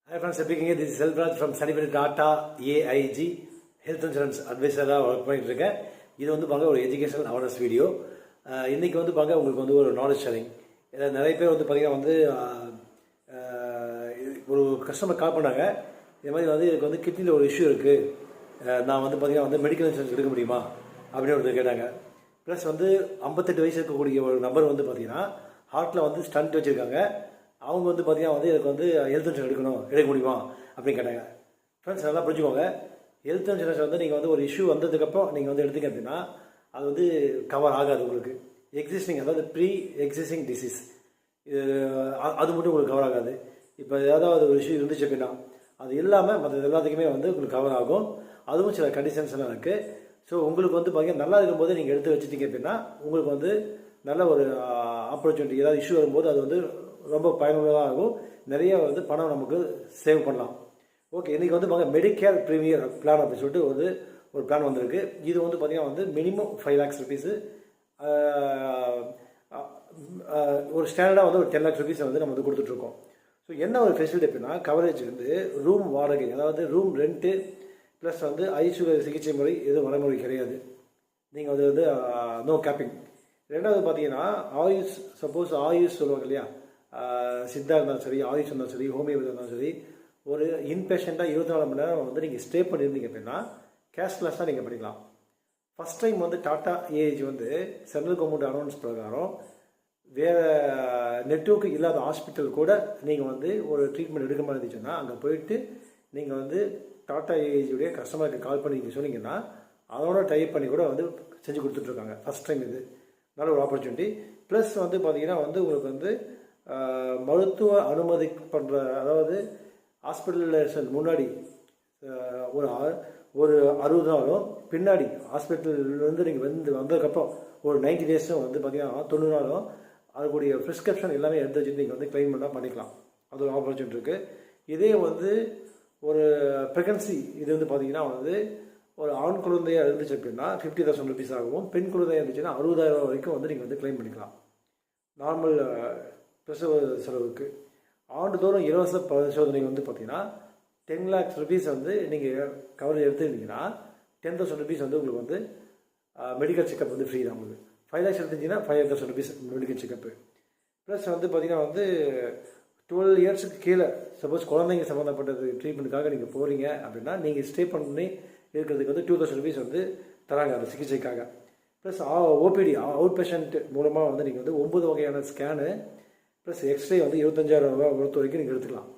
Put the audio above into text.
Hi friends, speaking here. This is Selvraj from Certified Data AIG Health Insurance Advisor work பண்ணிட்டு இருக்கேன். இது வந்து பாங்க ஒரு எஜுகேஷனல் அவேர்னஸ் வீடியோ. இன்னைக்கு வந்து பாங்க உங்களுக்கு வந்து ஒரு நாலேஜ் ஷேரிங். நிறைய பேர் வந்து பார்த்தீங்கன்னா வந்து ஒரு கஸ்டமர் கால் பண்ணாங்க. இது மாதிரி வந்து எனக்கு வந்து கிட்னியில் ஒரு இஷ்யூ இருக்குது, நான் வந்து பார்த்தீங்கன்னா வந்து மெடிக்கல் இன்சூரன்ஸ் எடுக்க முடியுமா அப்படின்னு ஒருத்தர் கேட்டாங்க. ப்ளஸ் வந்து 58 வயசு இருக்கக்கூடிய ஒரு நபர் வந்து பார்த்தீங்கன்னா ஹார்ட்டில் வந்து ஸ்டண்ட் வச்சுருக்காங்க. அவங்க வந்து பார்த்தீங்கன்னா வந்து எனக்கு வந்து ஹெல்த் இன்சூரன்ஸ் எடுக்க முடியுமா அப்படின்னு கேட்டாங்க. ஃப்ரெண்ட்ஸ் நல்லா புரிஞ்சுக்கோங்க, ஹெல்த் இன்சூரன்ஸ் வந்து நீங்கள் வந்து ஒரு இஷ்யூ வந்ததுக்கப்புறம் நீங்கள் வந்து எடுத்துக்க அப்படின்னா அது வந்து கவர் ஆகாது உங்களுக்கு. எக்ஸிஸ்டிங், அதாவது ப்ரீ எக்ஸிஸ்டிங் டிசீஸ், இது அது மட்டும் உங்களுக்கு கவர் ஆகாது. இப்போ ஏதாவது ஒரு இஷ்யூ இருந்துச்சு அப்படின்னா அது இல்லாமல் மற்ற எல்லாத்துக்குமே வந்து உங்களுக்கு கவர் ஆகும். அதுவும் சில கண்டிஷன்ஸ் எல்லாம் இருக்குது. ஸோ உங்களுக்கு வந்து பார்த்தீங்கன்னா நல்லா இருக்கும்போது நீங்கள் எடுத்து வச்சுட்டீங்க அப்படின்னா உங்களுக்கு வந்து நல்ல ஒரு ஆப்பர்ச்சுனிட்டி, ஏதாவது இஷ்யூ வரும்போது அது வந்து ரொம்ப பயனுள்ளதாக இருக்கும். நிறைய வந்து பணம் நமக்கு சேவ் பண்ணலாம். ஓகே, இன்றைக்கி வந்து பாருங்கள் மெடிக்கேர் ப்ரீமியர் பிளான் அப்படின்னு சொல்லிட்டு ஒரு பிளான் வந்திருக்கு. இது வந்து பார்த்திங்கன்னா வந்து மினிமம் 5 lakhs ருபீஸு, ஒரு ஸ்டாண்டர்டாக வந்து ஒரு 10 lakhs ருபீஸை வந்து நம்ம வந்து கொடுத்துட்ருக்கோம். ஸோ என்ன ஒரு ஃபெசிலிட்டி அப்படின்னா கவரேஜ் வந்து ரூம் வாடகை, அதாவது ரூம் ரெண்ட்டு ப்ளஸ் வந்து ஐசியூ சிகிச்சை முறை எதுவும் வரைமுறை கிடையாது. நீங்கள் அது வந்து நோ கேப்பிங். ரெண்டாவது பார்த்தீங்கன்னா ஆயுஷ், சப்போஸ் ஆயுஷ் சொல்லுவாங்க இல்லையா, சித்தா இருந்தாலும் சரி, ஆயுஷ் இருந்தாலும் சரி, ஹோமியோபதி இருந்தாலும் சரி, ஒரு இன்பேஷண்ட்டாக 24 மணி நேரம் வந்து நீங்கள் ஸ்டே பண்ணியிருந்தீங்க அப்படின்னா கேஷ்லெஸ்ஸாக நீங்கள் பண்ணிக்கலாம். ஃபஸ்ட் டைம் வந்து டாடா ஏஜ் வந்து சென்ட்ரல் கவர்மெண்ட் அனௌன்ஸ் பிரகாரம் வேறு நெட்வொர்க்கு இல்லாத ஹாஸ்பிட்டல் கூட நீங்கள் வந்து ஒரு ட்ரீட்மெண்ட் எடுக்க மாதிரி இருந்துச்சுன்னா அங்கே போயிட்டு நீங்கள் வந்து டாடா ஏஜுடைய கஸ்டமருக்கு கால் பண்ணி நீங்கள் சொன்னீங்கன்னா அதோட டைப் பண்ணி கூட வந்து செஞ்சு கொடுத்துட்ருக்காங்க. ஃபஸ்ட் டைம் இது நல்ல ஒரு ஆப்பர்ச்சுனிட்டி. ப்ளஸ் வந்து பார்த்தீங்கன்னா வந்து உங்களுக்கு வந்து மருத்துவ அனுமதி பண்ணுற, அதாவது ஹாஸ்பிட்டலில் முன்னாடி ஒரு 60 நாளும் பின்னாடி ஹாஸ்பிட்டல்லேருந்து நீங்கள் வந்ததுக்கப்புறம் ஒரு 90 டேஸும் வந்து பார்த்தீங்கன்னா 90 நாளும் அதுக்குரிய ப்ரிஸ்கிரிப்ஷன் எல்லாமே எடுத்து வச்சுட்டு நீங்கள் வந்து கிளைம் பண்ணால் பண்ணிக்கலாம். அது ஒரு ஆப்பர்ச்சுனிட்டி இருக்குது. இதே வந்து ஒரு ப்ரெக்னன்சி, இது வந்து பார்த்தீங்கன்னா வந்து ஒரு ஆண் குழந்தையாக இருந்துச்சு அப்படின்னா 50,000 ருபீஸ் ஆகும். பெண் குழந்தையாக இருந்துச்சுன்னா 60,000 வரைக்கும் வந்து நீங்கள் வந்து கிளைம் பண்ணிக்கலாம். நார்மல் பிரசவ செலவுக்கு ஆண்டுதோறும் இலவச பரிசோதனை வந்து பார்த்தீங்கன்னா 10 lakhs ருபீஸ் வந்து நீங்கள் கவரேஜ் எடுத்துருந்தீங்கன்னா 10,000 ருபீஸ் வந்து உங்களுக்கு வந்து மெடிக்கல் செக்கப் வந்து ஃப்ரீ தான். உங்களுக்கு 5 lakhs எடுத்துச்சிங்கன்னா 5,000 rupees medical checkup. Plus வந்து பார்த்தீங்கன்னா வந்து 12 இயர்ஸுக்கு கீழே சப்போஸ் குழந்தைங்க சம்மந்தப்பட்டது ட்ரீட்மெண்ட்டுக்காக நீங்கள் போகிறீங்க அப்படின்னா நீங்கள் ஸ்டே பண்ணி இருக்கிறதுக்கு வந்து 2,000 ருபீஸ் வந்து தராங்க அந்த சிகிச்சைக்காக. ப்ளஸ் ஓபிடி அவுட் பேஷண்ட் மூலமாக வந்து நீங்கள் வந்து 9 வகையான ஸ்கேனு ப்ளஸ் எக்ஸ்ரே வந்து 25,000 ரூபா பொறுத்த வரைக்கும் நீங்கள் எடுத்துக்கலாம்.